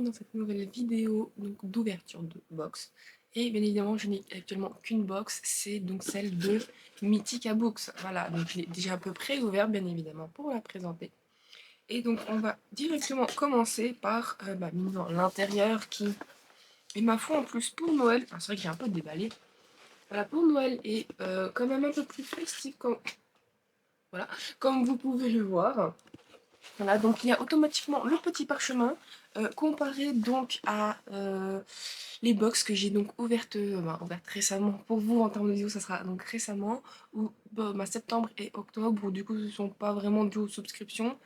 dans cette nouvelle vidéo d'ouverture de box. Et bien évidemment, je n'ai actuellement qu'une box, c'est donc celle de Mythica Books. Voilà, donc je l'ai déjà à peu près ouverte, bien évidemment, pour la présenter. Et donc, on va directement commencer par l'intérieur qui est ma foi en plus pour Noël. C'est vrai que j'ai un peu déballé. Voilà, pour Noël et quand même un peu plus festif, voilà, comme vous pouvez le voir. Voilà, donc il y a automatiquement le petit parchemin comparé donc à les box que j'ai donc ouvertes récemment. Pour vous en termes de vidéo, ça sera donc récemment ou septembre et octobre où du coup ce ne sont pas vraiment de subscription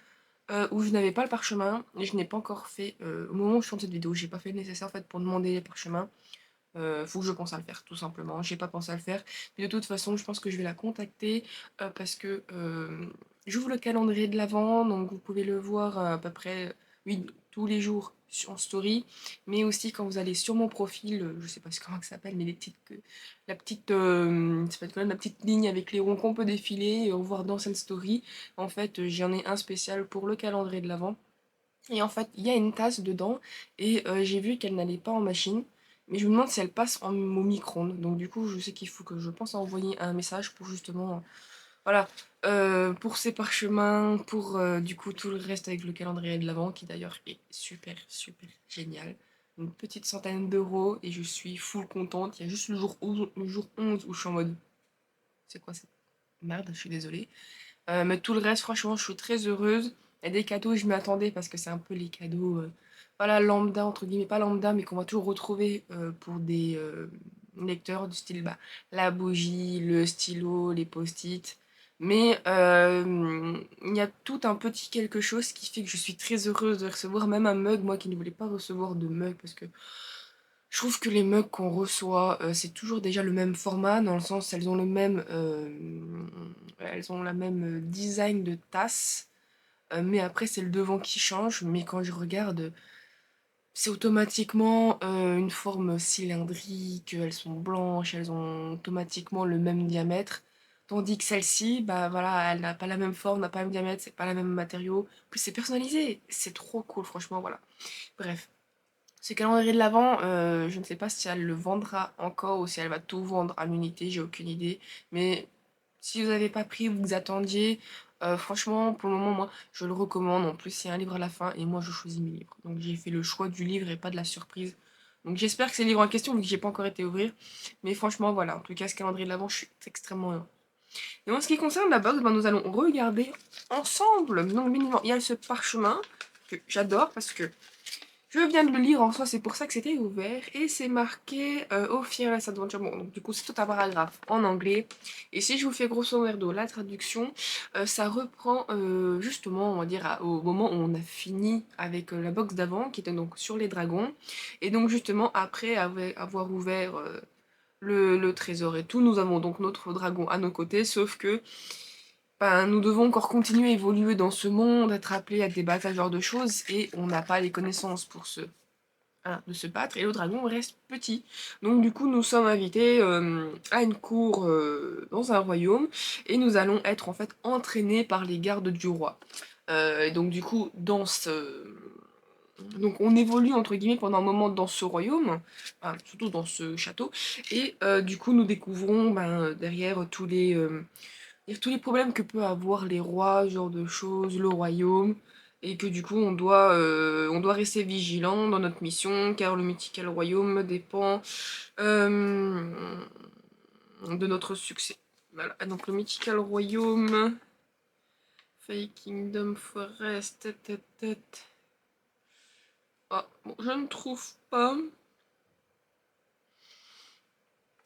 où je n'avais pas le parchemin et je n'ai pas encore fait au moment où je tourne cette vidéo, j'ai pas fait le nécessaire en fait pour demander les parchemins. Faut que je pense à le faire, tout simplement. J'ai pas pensé à le faire. Mais de toute façon, je pense que je vais la contacter parce que j'ouvre le calendrier de l'Avent, donc vous pouvez le voir à peu près, oui, tous les jours en story, mais aussi quand vous allez sur mon profil, je sais pas comment ça s'appelle, mais ça s'appelle quand même la petite ligne avec les ronds qu'on peut défiler et voir dans cette story. En fait, j'en ai un spécial pour le calendrier de l'Avent. Et en fait, il y a une tasse dedans et j'ai vu qu'elle n'allait pas en machine. Mais je me demande si elle passe au micro-ondes. Donc du coup, je sais qu'il faut que je pense à envoyer un message pour justement, voilà, pour ces parchemins, pour du coup tout le reste avec le calendrier de l'Avent, qui d'ailleurs est super, super génial. Une petite centaine d'euros et je suis full contente. Il y a juste le jour 11 où je suis en mode, c'est quoi cette merde, je suis désolée. Mais tout le reste, franchement, je suis très heureuse. Il y a des cadeaux, je m'y attendais parce que c'est un peu les cadeaux, voilà, lambda, entre guillemets, pas lambda, mais qu'on va toujours retrouver pour des lecteurs du style la bougie, le stylo, les post-it. Mais il y a tout un petit quelque chose qui fait que je suis très heureuse de recevoir même un mug, moi qui ne voulais pas recevoir de mug parce que je trouve que les mugs qu'on reçoit, c'est toujours déjà le même format, dans le sens elles ont la même design de tasse, mais après c'est le devant qui change. Mais quand je regarde, c'est automatiquement une forme cylindrique, elles sont blanches, elles ont automatiquement le même diamètre. Tandis que celle-ci, bah voilà, elle n'a pas la même forme, n'a pas le même diamètre, c'est pas le même matériau. En plus c'est personnalisé, c'est trop cool, franchement, voilà. Bref. Ce calendrier de l'Avent, je ne sais pas si elle le vendra encore ou si elle va tout vendre à l'unité, j'ai aucune idée. Mais si vous n'avez pas pris, vous attendiez, franchement, pour le moment, moi, je le recommande. En plus, il y a un livre à la fin et moi, je choisis mes livres. Donc, j'ai fait le choix du livre et pas de la surprise. Donc, j'espère que c'est le livre en question, vu que j'ai pas encore été ouvrir. Mais franchement, voilà. En tout cas, ce calendrier de l'Avent, je suis extrêmement heureux. Et en ce qui concerne la box, nous allons regarder ensemble. Donc, bien évidemment, il y a ce parchemin que j'adore parce que je viens de le lire en soi, c'est pour ça que c'était ouvert. Et c'est marqué Oh Fearless Adventure. Bon, donc du coup, c'est tout un paragraphe en anglais. Et si je vous fais grosso merdo la traduction, ça reprend justement, on va dire, au moment où on a fini avec la box d'avant, qui était donc sur les dragons. Et donc, justement, après avoir ouvert le trésor et tout, nous avons donc notre dragon à nos côtés, sauf que nous devons encore continuer à évoluer dans ce monde, être appelés à débattre ce genre de choses, et on n'a pas les connaissances pour de se battre, et le dragon reste petit. Donc du coup, nous sommes invités à une cour dans un royaume, et nous allons être en fait entraînés par les gardes du roi. Et donc du coup, donc on évolue entre guillemets pendant un moment dans ce royaume, surtout dans ce château, et du coup nous découvrons derrière tous les problèmes que peut avoir les rois, ce genre de choses, le royaume, et que du coup on doit rester vigilant dans notre mission, car le mythical royaume dépend de notre succès. Voilà, donc le mythical royaume, Fey Kingdom Forest, Ah, bon, je ne trouve pas.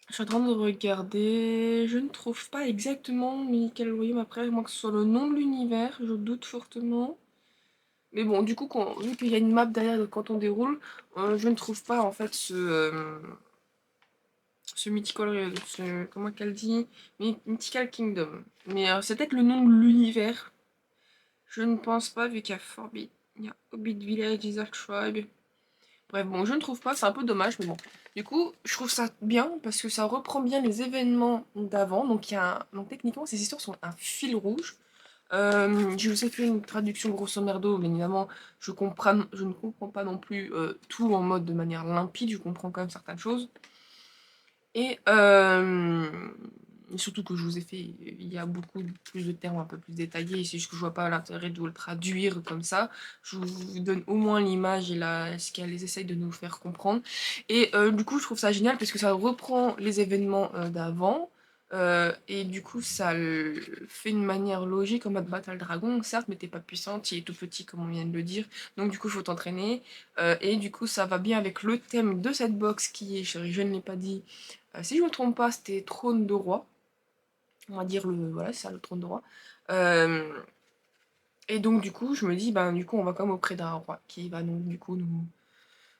Je suis en train de regarder. Je ne trouve pas exactement Mythical Royaume. Après, moi que ce soit le nom de l'univers, je doute fortement. Mais bon, du coup, vu qu'il y a une map derrière quand on déroule, je ne trouve pas en fait ce Mythical, comment qu'elle dit, Mythical Kingdom. Mais c'est peut-être le nom de l'univers. Je ne pense pas, vu qu'il y a il y a Hobbit Village, Desert Tribe. Bref, bon, je ne trouve pas, c'est un peu dommage, mais bon. Du coup, je trouve ça bien parce que ça reprend bien les événements d'avant. Donc, donc techniquement, ces histoires sont un fil rouge. Je vous ai fait une traduction grosso merdo, bien évidemment, je ne comprends pas non plus tout en mode de manière limpide, je comprends quand même certaines choses. Et surtout que je vous ai fait, il y a beaucoup plus de termes un peu plus détaillés, c'est juste que je vois pas l'intérêt de le traduire comme ça. Je vous donne au moins l'image et ce qu'elles essayent de nous faire comprendre. Et du coup, je trouve ça génial parce que ça reprend les événements d'avant. Et du coup, ça le fait d'une manière logique en mode Battle Dragon, certes, mais t'es pas puissante, il est tout petit comme on vient de le dire, donc du coup, il faut t'entraîner. Et du coup, ça va bien avec le thème de cette box qui est, je ne l'ai pas dit, si je me trompe pas, c'était Trône de Roi. On va dire voilà, c'est ça, le Trône de Roi. Euh, et donc, du coup, je me dis, ben, du coup, on va comme auprès d'un roi qui va donc, du coup, nous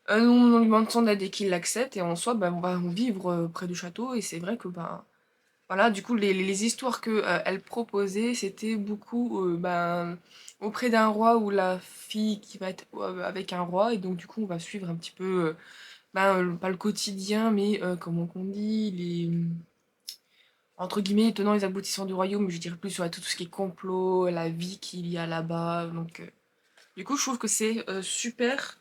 lui demande son aide et qu'il l'accepte. Et en soi, ben, on va vivre près du château. Et c'est vrai que, ben, voilà, du coup, les histoires que elle proposait, c'était beaucoup ben, auprès d'un roi ou la fille qui va être avec un roi. Et donc, du coup, on va suivre un petit peu, ben, pas le quotidien, mais comment on dit, entre guillemets, les tenants et les aboutissants du royaume, je dirais plus sur tout ce qui est complot, la vie qu'il y a là-bas. Donc, du coup, je trouve que c'est super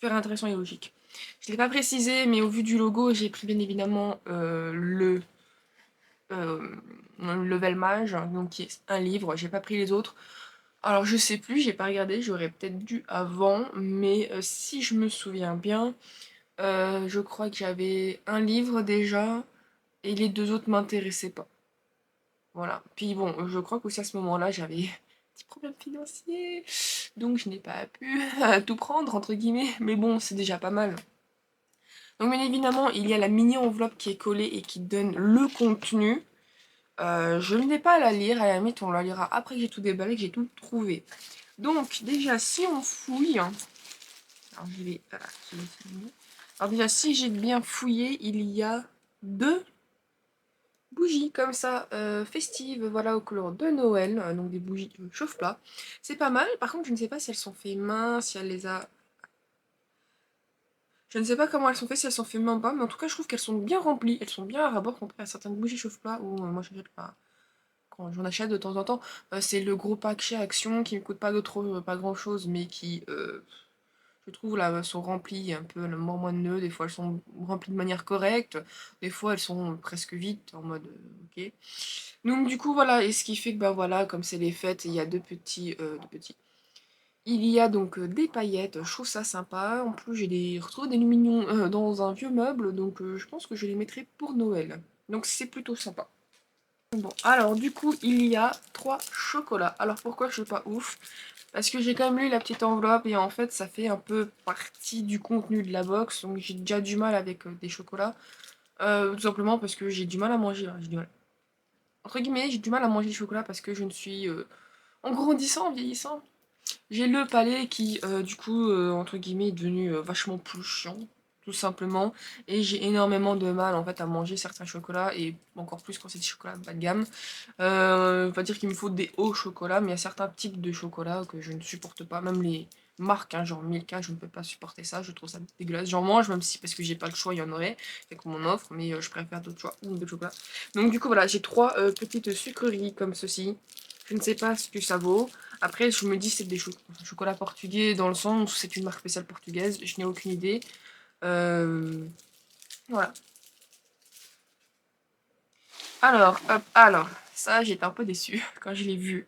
intéressant et logique. Je ne l'ai pas précisé, mais au vu du logo, j'ai pris bien évidemment euh, le level mage, donc qui est un livre. J'ai pas pris les autres. Alors, je sais plus, j'ai pas regardé, j'aurais peut-être dû avant, mais si je me souviens bien, je crois que j'avais un livre déjà et les deux autres m'intéressaient pas. Voilà. Puis bon, je crois qu'aussi à ce moment-là, j'avais des petits problèmes financiers, donc je n'ai pas pu tout prendre, entre guillemets, mais bon, c'est déjà pas mal. Donc bien évidemment, il y a la mini enveloppe qui est collée et qui donne le contenu. Je ne vais pas la lire, à la limite, on la lira après que j'ai tout déballé, que j'ai tout trouvé. Donc déjà, si on fouille, alors je vais, voilà, alors déjà, si j'ai bien fouillé, il y a deux bougies comme ça, festives, voilà, aux couleurs de Noël, donc des bougies de chauffe-plat. C'est pas mal, par contre je ne sais pas si elles sont faites main, si elle les a... Je ne sais pas comment elles sont faites, si elles sont faites main ou pas, mais en tout cas je trouve qu'elles sont bien remplies, elles sont bien à rabord comparé à certaines bougies chauffe-plat où moi j'achète pas... Quand j'en achète de temps en temps, c'est le gros pack chez Action qui ne coûte pas grand chose, mais qui, je trouve, là, sont remplies un peu le moins de nœuds. Des fois, elles sont remplies de manière correcte. Des fois, elles sont presque vides, en mode ok. Donc, du coup, voilà. Et ce qui fait que, bah voilà, comme c'est les fêtes, il y a deux petits. Il y a donc des paillettes. Je trouve ça sympa. En plus, retrouvé des lumignons dans un vieux meuble. Donc, je pense que je les mettrai pour Noël. Donc, c'est plutôt sympa. Bon, alors du coup, il y a 3 chocolats. Alors pourquoi je suis pas ouf? Parce que j'ai quand même lu la petite enveloppe et en fait, ça fait un peu partie du contenu de la box. Donc j'ai déjà du mal avec des chocolats. Tout simplement parce que j'ai du mal à manger. J'ai du mal. Entre guillemets, j'ai du mal à manger du chocolat parce que je ne suis... en grandissant, en vieillissant, j'ai le palais qui, du coup, entre guillemets, est devenu vachement plus chiant, tout simplement. Et j'ai énormément de mal, en fait, à manger certains chocolats, et encore plus quand c'est des chocolats bas de gamme. On va dire qu'il me faut des hauts chocolats, mais il y a certains types de chocolats que je ne supporte pas, même les marques, hein, genre Milka, je ne peux pas supporter ça, je trouve ça dégueulasse. J'en mange, même si, parce que j'ai pas le choix, il y en aurait, et qu'on m'en offre, mais je préfère d'autres choix ou d'autres chocolats. Donc du coup, voilà, j'ai 3 petites sucreries comme ceci. Je ne sais pas ce que ça vaut. Après, je me dis c'est des chocolats portugais dans le sens où c'est une marque spéciale portugaise. Je n'ai aucune idée. Euh, voilà. Alors, hop, alors, ça, j'étais un peu déçue quand je l'ai vu.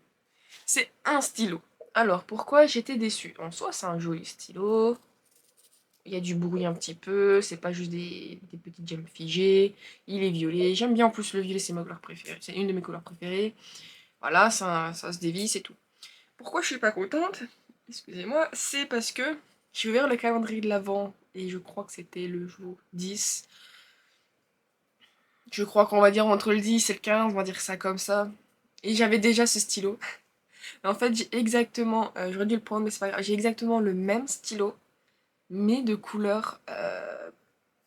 C'est un stylo. Alors, pourquoi j'étais déçue? En soi, c'est un joli stylo. Il y a du bruit un petit peu. C'est pas juste des petites gemmes figées. Il est violet. J'aime bien en plus le violet, c'est ma couleur préférée. C'est une de mes couleurs préférées. Voilà, ça se dévisse et tout. Pourquoi je suis pas contente? Excusez-moi, c'est parce que je suis ouvert le calendrier de l'Avent et je crois que c'était le jour 10. Je crois qu'on va dire entre le 10 et le 15, on va dire ça comme ça. Et j'avais déjà ce stylo. En fait, j'ai exactement, j'aurais dû le prendre, mais c'est pas grave. J'ai exactement le même stylo, mais de couleur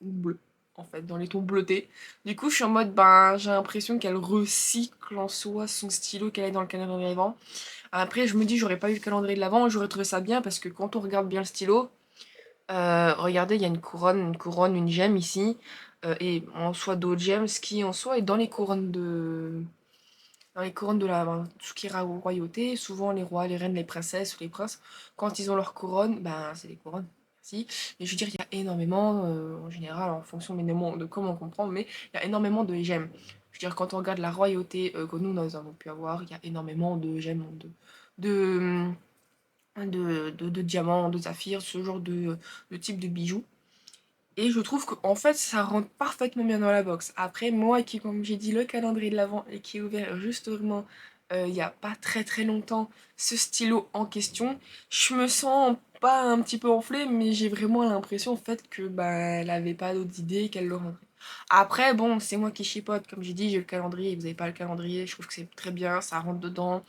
bleue, en fait, dans les tons bleutés. Du coup, je suis en mode, ben, j'ai l'impression qu'elle recycle en soi son stylo qu'elle est dans le calendrier de l'Avent. Après, je me dis, j'aurais pas eu le calendrier de l'Avent, j'aurais trouvé ça bien parce que quand on regarde bien le stylo, regardez, il y a une gemme ici, et en soi d'autres gemmes, ce qui en soi est dans les couronnes de... dans les couronnes de tout ce qui est royauté, souvent les rois, les reines, les princesses ou les princes, quand ils ont leur couronne, ben c'est des couronnes. Merci. Mais je veux dire, il y a énormément, en général, en fonction évidemment de comment on comprend, mais il y a énormément de gemmes. Je veux dire, quand on regarde la royauté que nous avons pu avoir, il y a énormément de gemmes, de, de diamants, de saphirs, ce genre de type de bijoux. Et je trouve qu'en fait, ça rentre parfaitement bien dans la box. Après, moi qui, comme j'ai dit, le calendrier de l'Avent et qui est ouvert justement il n'y a pas très très longtemps, ce stylo en question, je me sens pas un petit peu enflée, mais j'ai vraiment l'impression en fait que bah, elle avait pas d'autres idées, qu'elle le rendrait. Après, bon, c'est moi qui chipote, comme j'ai dit, j'ai le calendrier, vous n'avez pas le calendrier, je trouve que c'est très bien, ça rentre dedans.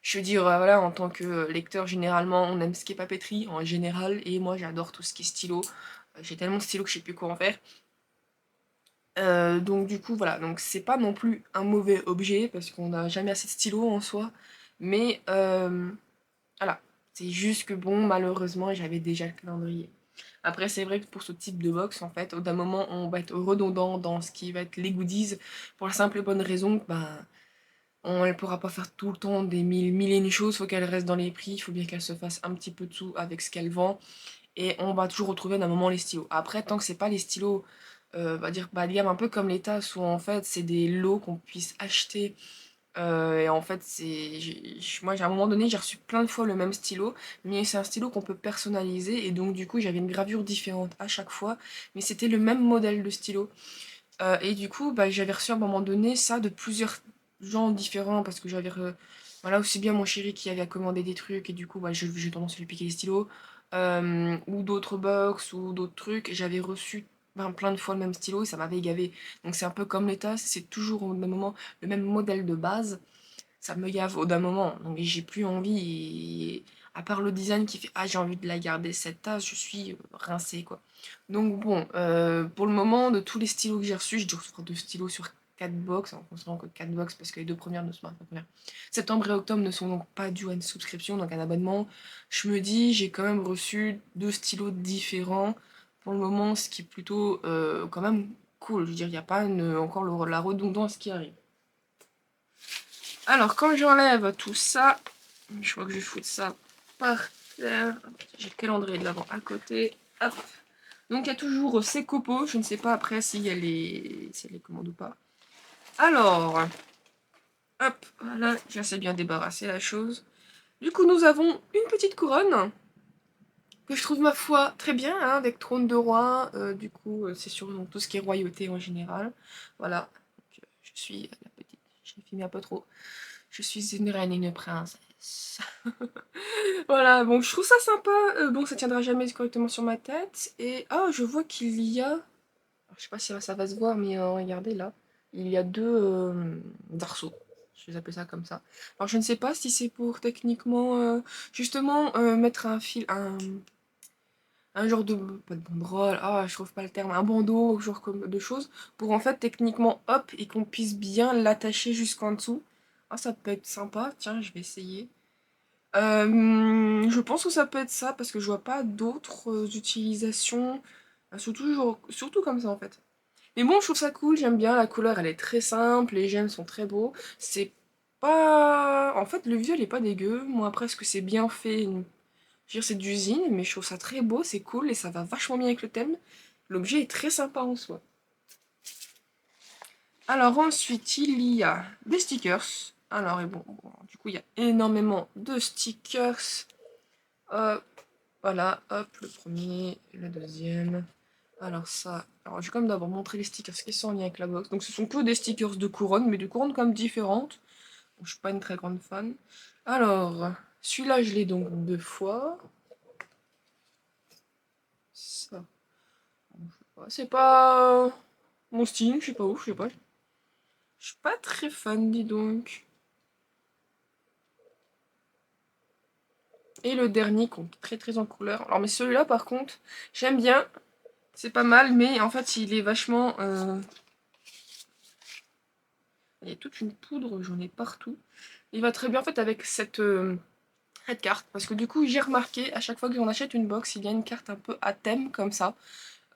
Je veux dire, voilà, en tant que lecteur, généralement, on aime ce qui est papeterie, en général, et moi j'adore tout ce qui est stylo. J'ai tellement de stylos que je sais plus quoi en faire. Donc du coup, voilà, donc c'est pas non plus un mauvais objet, parce qu'on n'a jamais assez de stylos en soi, mais voilà, c'est juste que bon, malheureusement, j'avais déjà le calendrier. Après, c'est vrai que pour ce type de box, en fait, d'un moment, on va être redondant dans ce qui va être les goodies, pour la simple et bonne raison que, ben, elle ne pourra pas faire tout le temps des mille et une choses, faut qu'elle reste dans les prix, il faut bien qu'elle se fasse un petit peu de sous avec ce qu'elle vend, et on va toujours retrouver d'un moment les stylos. Après, tant que c'est pas les stylos, on va dire bas de gamme, un peu comme les tasses, où en fait c'est des lots qu'on puisse acheter, et en fait moi à un moment donné j'ai reçu plein de fois le même stylo, mais c'est un stylo qu'on peut personnaliser, et donc du coup j'avais une gravure différente à chaque fois, mais c'était le même modèle de stylo. Et du coup, bah, j'avais reçu à un moment donné ça de plusieurs gens différents, parce que voilà, aussi bien mon chéri qui avait commandé des trucs, et du coup, bah, j'ai tendance à lui piquer les stylos, ou d'autres box, ou d'autres trucs. J'avais reçu ben, plein de fois le même stylo, et ça m'avait gavé. Donc c'est un peu comme les tasses, c'est toujours au même moment le même modèle de base. Ça me gave au d'un moment, donc j'ai plus envie. Et à part le design qui fait ah j'ai envie de la garder cette tasse, je suis rincée quoi. Donc bon, pour le moment, de tous les stylos que j'ai dû recevoir 2 stylos sur 4 box, en considérant que 4 box parce que les deux premières ne sont pas premières. Septembre et octobre ne sont donc pas dus à une souscription, donc un abonnement. Je me dis j'ai quand même reçu 2 stylos différents pour le moment, ce qui est plutôt quand même cool. Je veux dire, il n'y a pas encore la redondance qui arrive. Alors, quand j'enlève tout ça, je crois que je vais foutre ça par terre. J'ai le calendrier de l'avant à côté. Hop. Donc, il y a toujours ces copeaux. Je ne sais pas après si elle les commande ou pas. Alors, hop, voilà, j'ai assez bien débarrassé la chose. Du coup, nous avons une petite couronne que je trouve, ma foi, très bien, hein, avec trône de roi. Du coup, c'est sur donc, tout ce qui est royauté en général. Voilà. Donc, je suis la petite. J'ai filmé un peu trop. Je suis une reine et une princesse. Voilà, bon, je trouve ça sympa. Bon, ça tiendra jamais correctement sur ma tête. Et ah, je vois qu'il y a. Alors, je sais pas si ça va se voir, mais regardez là. Il y a deux arceaux. Je vais appeler ça comme ça. Alors, je ne sais pas si c'est pour techniquement, justement, mettre un fil, un genre de. Pas de banderole, ah, je trouve pas le terme. Un bandeau, genre comme de choses. Pour en fait, techniquement, hop, et qu'on puisse bien l'attacher jusqu'en dessous. Ah, ça peut être sympa. Tiens, je vais essayer. Je pense que ça peut être ça parce que je vois pas d'autres utilisations, surtout comme ça en fait. Mais bon, je trouve ça cool, j'aime bien, la couleur elle est très simple, les gemmes sont très beaux. C'est pas. En fait, le visuel est pas dégueu. Moi, après, ce que c'est bien fait, je veux dire, c'est d'usine, mais je trouve ça très beau, c'est cool et ça va vachement bien avec le thème. L'objet est très sympa en soi. Alors ensuite, il y a des stickers. Alors, et bon, du coup, il y a énormément de stickers. Hop, voilà, hop, le premier, le deuxième. Alors ça, alors je vais quand même d'abord montrer les stickers qui sont en lien avec la box. Donc ce sont que des stickers de couronne, mais de couronnes comme différentes. Donc, je suis pas une très grande fan. Alors, celui-là je l'ai donc 2 fois. Ça, c'est pas mon style, je sais pas où, je sais pas. Je suis pas très fan, dis donc. Et le dernier, compte très très en couleur. Alors mais celui-là par contre, j'aime bien. C'est pas mal, mais en fait il est vachement... Il y a toute une poudre, j'en ai partout. Il va très bien en fait avec cette carte. Parce que du coup, j'ai remarqué, à chaque fois que j'en achète une box, il y a une carte un peu à thème comme ça.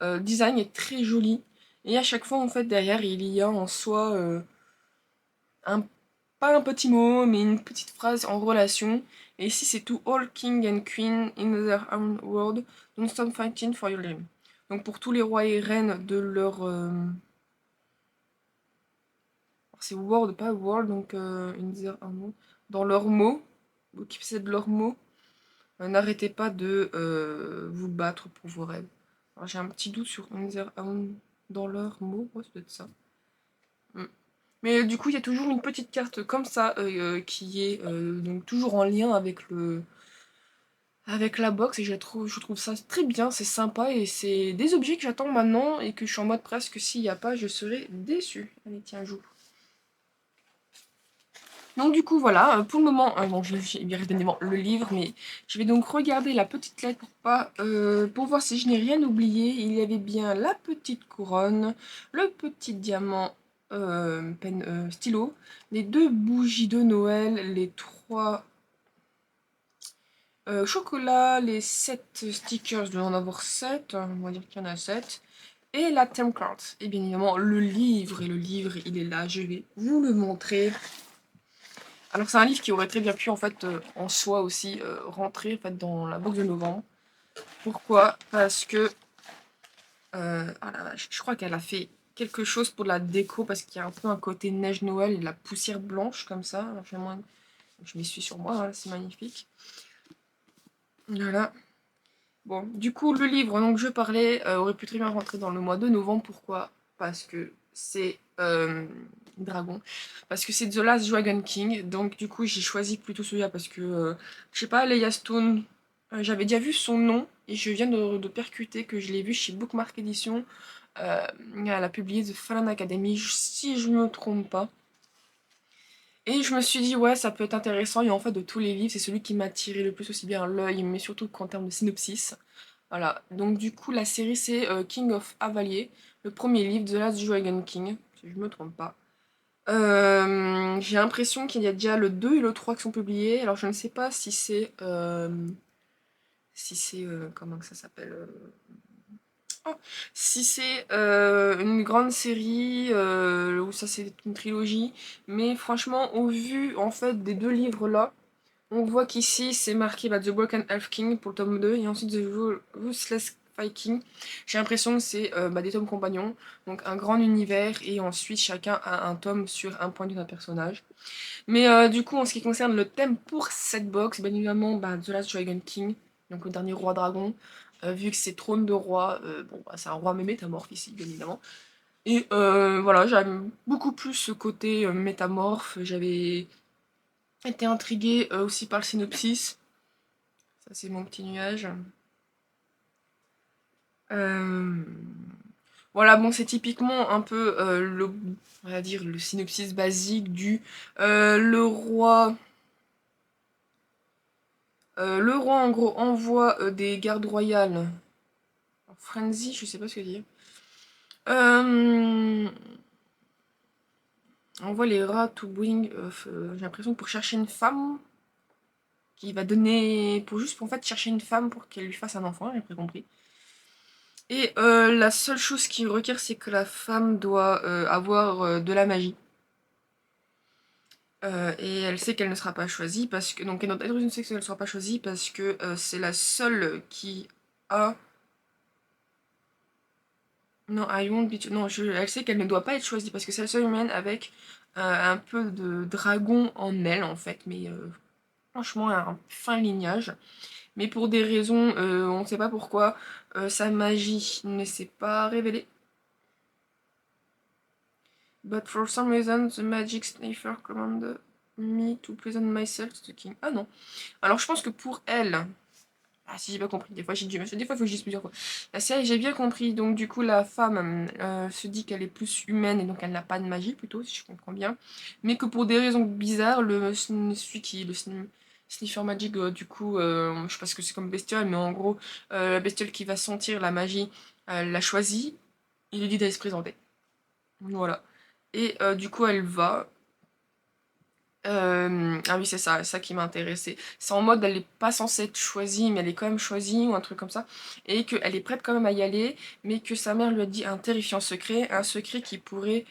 Le design est très joli. Et à chaque fois, en fait, derrière, il y a en soi un pas un petit mot, mais une petite phrase en relation. Et ici, c'est to all king and queen in their own world, don't stop fighting for your dream. Donc pour tous les rois et reines de leur... c'est world, pas world, donc in their own world, dans leurs mots, qui possèdent leurs mots, n'arrêtez pas de vous battre pour vos rêves. Alors j'ai un petit doute sur in their own, dans leurs mots, ouais, c'est peut-être ça. Mm. Mais du coup, il y a toujours une petite carte comme ça qui est donc toujours en lien avec la box et je trouve ça très bien, c'est sympa et c'est des objets que j'attends maintenant et que je suis en mode presque s'il n'y a pas, je serai déçue. Allez, tiens, joue. Donc du coup, voilà, pour le moment, bon, j'ai bien évidemment le livre, mais je vais donc regarder la petite lettre pour voir si je n'ai rien oublié. Il y avait bien la petite couronne, le petit diamant stylo, les 2 bougies de Noël, les 3 chocolats, les 7 stickers, je dois en avoir 7, on va dire qu'il y en a 7, et la theme card. Et bien évidemment, le livre, et le livre, il est là, je vais vous le montrer. Alors c'est un livre qui aurait très bien pu en fait en soi aussi rentrer en fait dans la box de novembre. Pourquoi? Parce que ah la vache, je crois qu'elle a fait quelque chose pour la déco parce qu'il y a un peu un côté neige Noël et de la poussière blanche comme ça. Je m'y suis sur moi, voilà, c'est magnifique. Voilà. Bon, du coup le livre dont je parlais aurait pu très bien rentrer dans le mois de novembre. Pourquoi? Parce que c'est Dragon. Parce que c'est The Last Dragon King. Donc du coup j'ai choisi plutôt celui-là parce que, je sais pas, Leia Stone, j'avais déjà vu son nom et je viens de percuter que je l'ai vu chez Bookmark Edition. Elle a publié The Fallen Academy, si je me trompe pas. Et je me suis dit, ouais, ça peut être intéressant. Et en fait, de tous les livres, c'est celui qui m'a tiré le plus aussi bien l'œil, mais surtout qu'en termes de synopsis. Voilà, donc du coup, la série, c'est King of Avalier, le premier livre, The Last Dragon King, si je me trompe pas. J'ai l'impression qu'il y a déjà le 2 et le 3 qui sont publiés. Alors, je ne sais pas si c'est... comment que ça s'appelle oh, si c'est une grande série ou ça c'est une trilogie. Mais franchement, au vu en fait des 2 livres là, on voit qu'ici c'est marqué The Broken Elf King pour le tome 2 et ensuite The Ruthless Viking. J'ai l'impression que c'est des tomes compagnons, donc un grand univers et ensuite chacun a un tome sur un point de vue d'un personnage. Mais du coup en ce qui concerne le thème pour cette box, bien évidemment The Last Dragon King, donc le dernier roi dragon, vu que c'est trône de roi, bon c'est un roi métamorphe ici bien évidemment. Et voilà, j'aime beaucoup plus ce côté métamorphe, j'avais été intriguée aussi par le synopsis. Ça, c'est mon petit nuage. Euh, Voilà, bon, c'est typiquement un peu on va dire, le synopsis basique du le roi. Le roi, en gros, envoie des gardes royales. Frenzy, je sais pas ce que dire. Euh, envoie les rats to bring. J'ai l'impression que pour chercher une femme qui va donner. Pour juste, en fait, chercher une femme pour qu'elle lui fasse un enfant, j'ai pas compris. Et la seule chose qui requiert, c'est que la femme doit avoir de la magie. Et elle sait qu'elle ne sera pas choisie parce que. Donc, elle une sait qu'elle ne sera pas choisie parce que c'est la seule qui a. Non, I won't be. Non, elle sait qu'elle ne doit pas être choisie parce que c'est la seule humaine avec un peu de dragon en elle, en fait. Mais franchement, un fin lignage. Mais pour des raisons, on ne sait pas pourquoi, sa magie ne s'est pas révélée. But for some reason, the magic sniffer commanded me to present myself to the king. Ah non. Alors je pense que pour elle. Ah si j'ai pas compris, des fois j'ai dû. Des fois il faut que je dise plusieurs fois. Ah, ça j'ai bien compris. Donc du coup la femme se dit qu'elle est plus humaine et donc elle n'a pas de magie plutôt, si je comprends bien. Mais que pour des raisons bizarres, celui qui le sniffer magic, du coup, je sais pas ce que c'est comme bestiole, mais en gros, la bestiole qui va sentir la magie, elle l'a choisie, il lui dit d'aller se présenter. Voilà. Et du coup, elle va. Ah oui, c'est ça qui m'a intéressée. C'est en mode, elle n'est pas censée être choisie, mais elle est quand même choisie, ou un truc comme ça. Et qu'elle est prête quand même à y aller, mais que sa mère lui a dit un terrifiant secret, un secret qui pourrait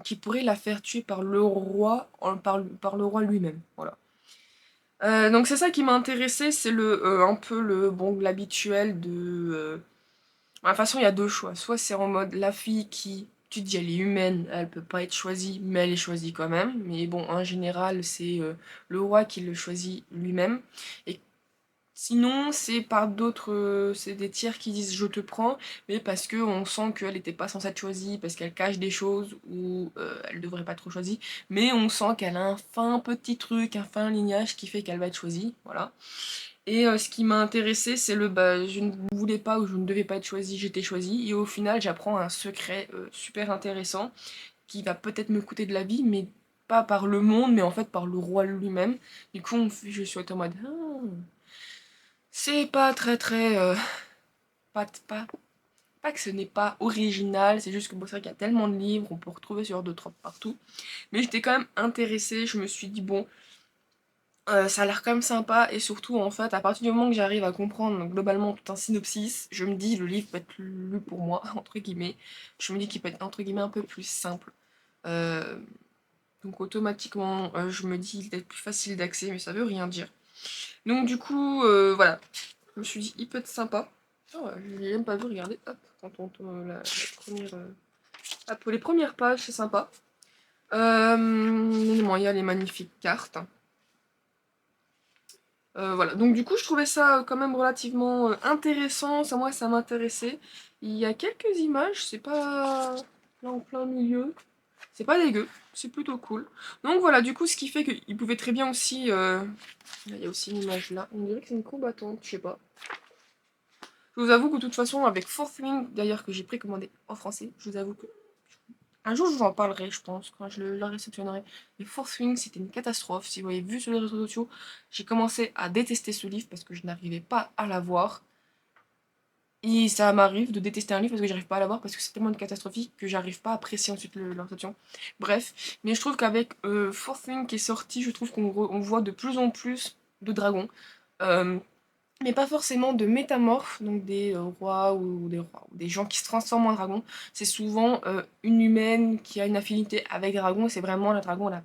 qui pourrait la faire tuer par le roi, par le roi lui-même. Voilà. Donc c'est ça qui m'a intéressé, c'est un peu l'habituel de... de toute façon, il y a deux choix. Soit c'est en mode la fille qui, tu te dis, elle est humaine, elle peut pas être choisie, mais elle est choisie quand même. Mais bon, en général, c'est le roi qui le choisit lui-même. Et sinon, c'est par d'autres, c'est des tiers qui disent je te prends, mais parce que on sent qu'elle n'était pas censée être choisie, parce qu'elle cache des choses ou elle devrait pas être choisie, mais on sent qu'elle a un fin petit truc, un fin lignage qui fait qu'elle va être choisie, voilà. Et ce qui m'a intéressé, c'est je ne voulais pas ou je ne devais pas être choisie, j'étais choisie, et au final, j'apprends un secret super intéressant qui va peut-être me coûter de la vie, mais pas par le monde, mais en fait par le roi lui-même. Du coup, je suis en mode, ah, c'est pas très très pas, pas que ce n'est pas original, c'est juste que bon, c'est vrai qu'il y a tellement de livres, on peut retrouver ce genre de trope partout. Mais j'étais quand même intéressée, je me suis dit bon, ça a l'air quand même sympa, et surtout en fait, à partir du moment que j'arrive à comprendre donc, globalement tout un synopsis, je me dis le livre peut être lu pour moi, entre guillemets. Je me dis qu'il peut être entre guillemets un peu plus simple. Euh, donc automatiquement, je me dis il peut être plus facile d'accès, mais ça veut rien dire. Donc du coup, voilà. Je me suis dit il peut être sympa. Oh, je l'ai même pas vu, regardez, hop, quand on tourne la première... pour les premières pages, c'est sympa. Bon, il y a les magnifiques cartes. Voilà, donc du coup, je trouvais ça quand même relativement intéressant. Ça, moi, ça m'intéressait. Il y a quelques images, c'est pas là en plein milieu. C'est pas dégueu, c'est plutôt cool. Donc voilà, du coup, ce qui fait qu'il pouvait très bien aussi. Il y a aussi une image là. On dirait que c'est une combattante, je sais pas. Je vous avoue que de toute façon, avec Fourth Wing, d'ailleurs, que j'ai précommandé en français, je vous avoue que un jour, je vous en parlerai, je pense, quand je le réceptionnerai. Mais Fourth Wing, c'était une catastrophe. Si vous avez vu sur les réseaux sociaux, j'ai commencé à détester ce livre parce que je n'arrivais pas à l'avoir. Et ça m'arrive de détester un livre parce que j'arrive pas à l'avoir parce que c'est tellement une catastrophique que j'arrive pas à apprécier ensuite leur réception. Bref, mais je trouve qu'avec Fourth Wing qui est sorti, je trouve on voit de plus en plus de dragons. Euh, mais pas forcément de métamorphes, donc des rois ou des gens qui se transforment en dragons. C'est souvent une humaine qui a une affinité avec dragon, c'est vraiment le dragon, la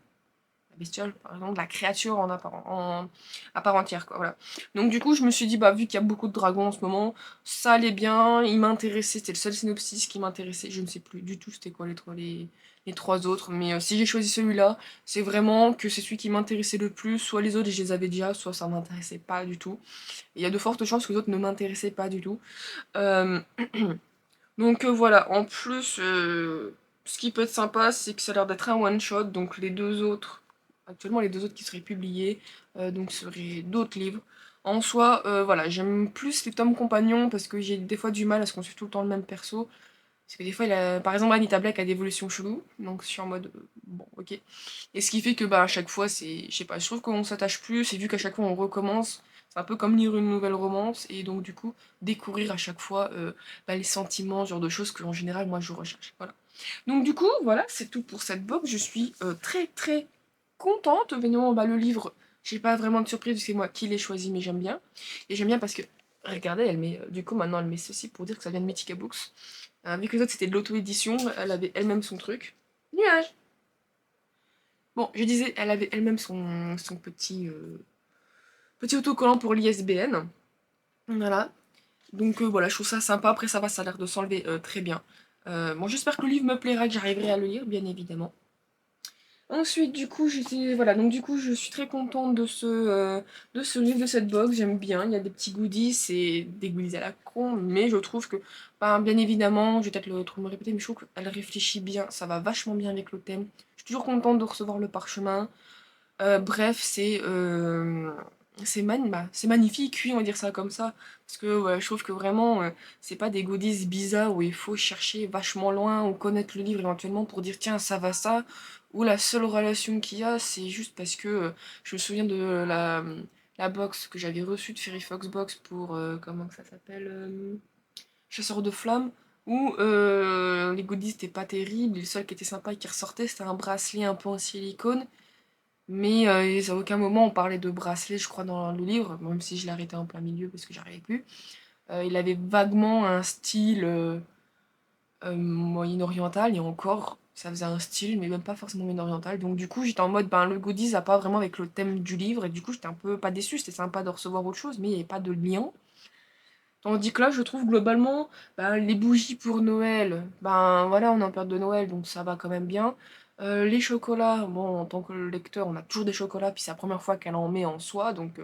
bestiole, par exemple, la créature à part entière, quoi, voilà. Donc du coup, je me suis dit, bah vu qu'il y a beaucoup de dragons en ce moment, ça allait bien, il m'intéressait, c'était le seul synopsis qui m'intéressait, je ne sais plus du tout c'était quoi les trois autres, mais si j'ai choisi celui-là, c'est vraiment que c'est celui qui m'intéressait le plus, soit les autres je les avais déjà, soit ça m'intéressait pas du tout. Il y a de fortes chances que les autres ne m'intéressaient pas du tout. Euh, donc voilà, en plus, ce qui peut être sympa, c'est que ça a l'air d'être un one-shot, donc les deux autres, actuellement les deux autres qui seraient publiés, donc seraient d'autres livres. En soi, voilà, j'aime plus les tomes compagnons parce que j'ai des fois du mal à ce qu'on suive tout le temps le même perso. Parce que des fois, par exemple, Anita Black a des évolutions cheloues, donc je suis en mode, bon, ok. Et ce qui fait que, bah, à chaque fois, je sais pas, je trouve qu'on s'attache plus, et vu qu'à chaque fois on recommence, c'est un peu comme lire une nouvelle romance, et donc du coup, découvrir à chaque fois bah, les sentiments, ce genre de choses que, en général, moi, je recherche. Voilà. Donc du coup, voilà, c'est tout pour cette box. Je suis très, très contente. Évidemment, bah, le livre, j'ai pas vraiment de surprise, parce que c'est moi qui l'ai choisi, mais j'aime bien. Et j'aime bien parce que, regardez, elle met, du coup, maintenant, elle met ceci pour dire que ça vient de Mythica Books. Vu que les autres c'était de l'auto-édition, elle avait elle-même son truc. Nuage. Bon, je disais, elle avait elle-même son petit autocollant pour l'ISBN. Voilà. Donc voilà, je trouve ça sympa. Après, ça va, ça a l'air de s'enlever très bien. Bon, j'espère que le livre me plaira, que j'arriverai à le lire, bien évidemment. Ensuite, du coup, voilà, donc du coup, je suis très contente de ce livre, de cette box. J'aime bien. Il y a des petits goodies, c'est des goodies à la con, mais je trouve que, ben, bien évidemment, je vais peut-être trop me répéter, mais je trouve qu'elle réfléchit bien. Ça va vachement bien avec le thème. Je suis toujours contente de recevoir le parchemin. Bref, c'est magnifique, oui, on va dire ça comme ça. Parce que ouais, je trouve que vraiment, c'est pas des goodies bizarres où il faut chercher vachement loin ou connaître le livre éventuellement pour dire tiens, ça va ça. Ou la seule relation qu'il y a, c'est juste parce que je me souviens de la box que j'avais reçue de Fairy Fox Box pour, comment ça s'appelle Chasseur de flammes. Où les goodies étaient pas terribles. Et le seul qui était sympa et qui ressortait, c'était un bracelet un peu en silicone. Mais à aucun moment on parlait de bracelet, je crois, dans le livre, même si je l'ai arrêté en plein milieu parce que j'arrivais plus. Il avait vaguement un style moyen-oriental, et encore, ça faisait un style, mais même pas forcément une orientale. Donc du coup, j'étais en mode, ben le goodies a pas vraiment avec le thème du livre, et du coup, j'étais un peu pas déçue, c'était sympa de recevoir autre chose, mais il n'y avait pas de lien. Tandis que là, je trouve globalement, ben, les bougies pour Noël, ben voilà, on est en période de Noël, donc ça va quand même bien. Les chocolats, bon, en tant que lecteur, on a toujours des chocolats, puis c'est la première fois qu'elle en met en soi, donc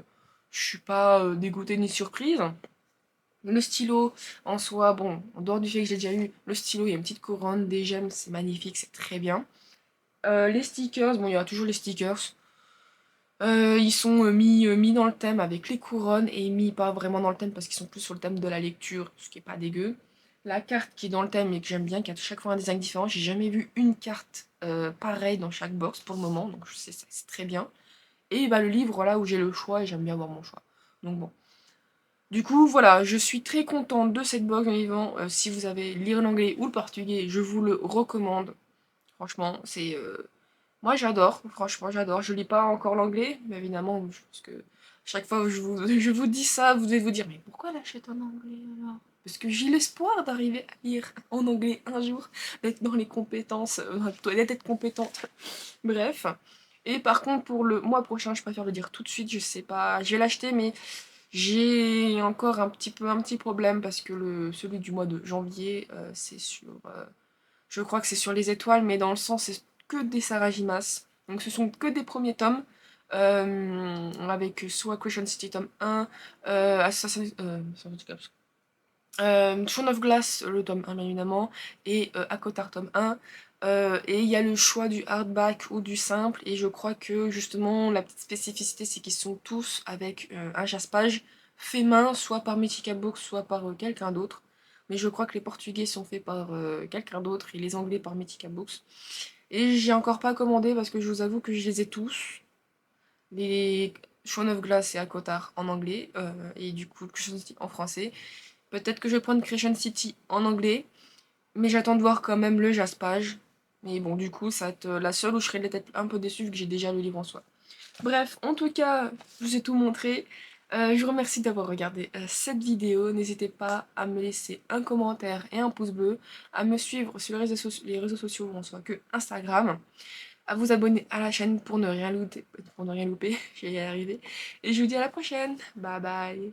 je suis pas dégoûtée ni surprise. Le stylo, en soi, bon, en dehors du fait que j'ai déjà eu le stylo, il y a une petite couronne, des gemmes, c'est magnifique, c'est très bien. Les stickers, bon, il y aura toujours les stickers. Ils sont mis dans le thème avec les couronnes et mis pas vraiment dans le thème parce qu'ils sont plus sur le thème de la lecture, ce qui est pas dégueu. La carte qui est dans le thème et que j'aime bien, qui a chaque fois un design différent. J'ai jamais vu une carte pareille dans chaque box pour le moment, donc c'est très bien. Et bah, le livre là où j'ai le choix et j'aime bien avoir mon choix. Donc bon. Du coup, voilà, je suis très contente de cette box en vivant. Si vous avez l'irlandais ou le portugais, je vous le recommande. Franchement, c'est moi j'adore, franchement j'adore. Je lis pas encore l'anglais, mais évidemment, je pense que chaque fois que je vous dis ça, vous devez vous dire, mais pourquoi elle achète en anglais alors? Parce que j'ai l'espoir d'arriver à lire en anglais un jour, d'être dans les compétences, d'être compétente. Bref. Et par contre, pour le mois prochain, je préfère le dire tout de suite, je sais pas, je vais l'acheter, mais j'ai encore un petit problème parce que celui du mois de janvier, c'est sur je crois que c'est sur les étoiles, mais dans le sens, c'est que des Sarajimas. Donc ce sont que des premiers tomes, avec soit Crescent City tome 1, Throne of Glass, le tome 1 bien évidemment, et Akotar tome 1. Et il y a le choix du hardback ou du simple, et je crois que justement la petite spécificité c'est qu'ils sont tous avec un jaspage fait main, soit par Mythica Books, soit par quelqu'un d'autre. Mais je crois que les portugais sont faits par quelqu'un d'autre et les anglais par Mythica Books. Et j'ai encore pas commandé parce que je vous avoue que je les ai tous. Les Throne of Glass et Akotar en anglais, et du coup Crescent City en français. Peut-être que je vais prendre Crescent City en anglais, mais j'attends de voir quand même le jaspage. Mais bon, du coup, ça va être la seule où je serais peut-être un peu déçue vu que j'ai déjà le livre en soi. Bref, en tout cas, je vous ai tout montré. Je vous remercie d'avoir regardé cette vidéo. N'hésitez pas à me laisser un commentaire et un pouce bleu, à me suivre sur les réseaux sociaux où on soit que Instagram, à vous abonner à la chaîne pour ne rien louper, je vais y arriver. Et je vous dis à la prochaine. Bye bye.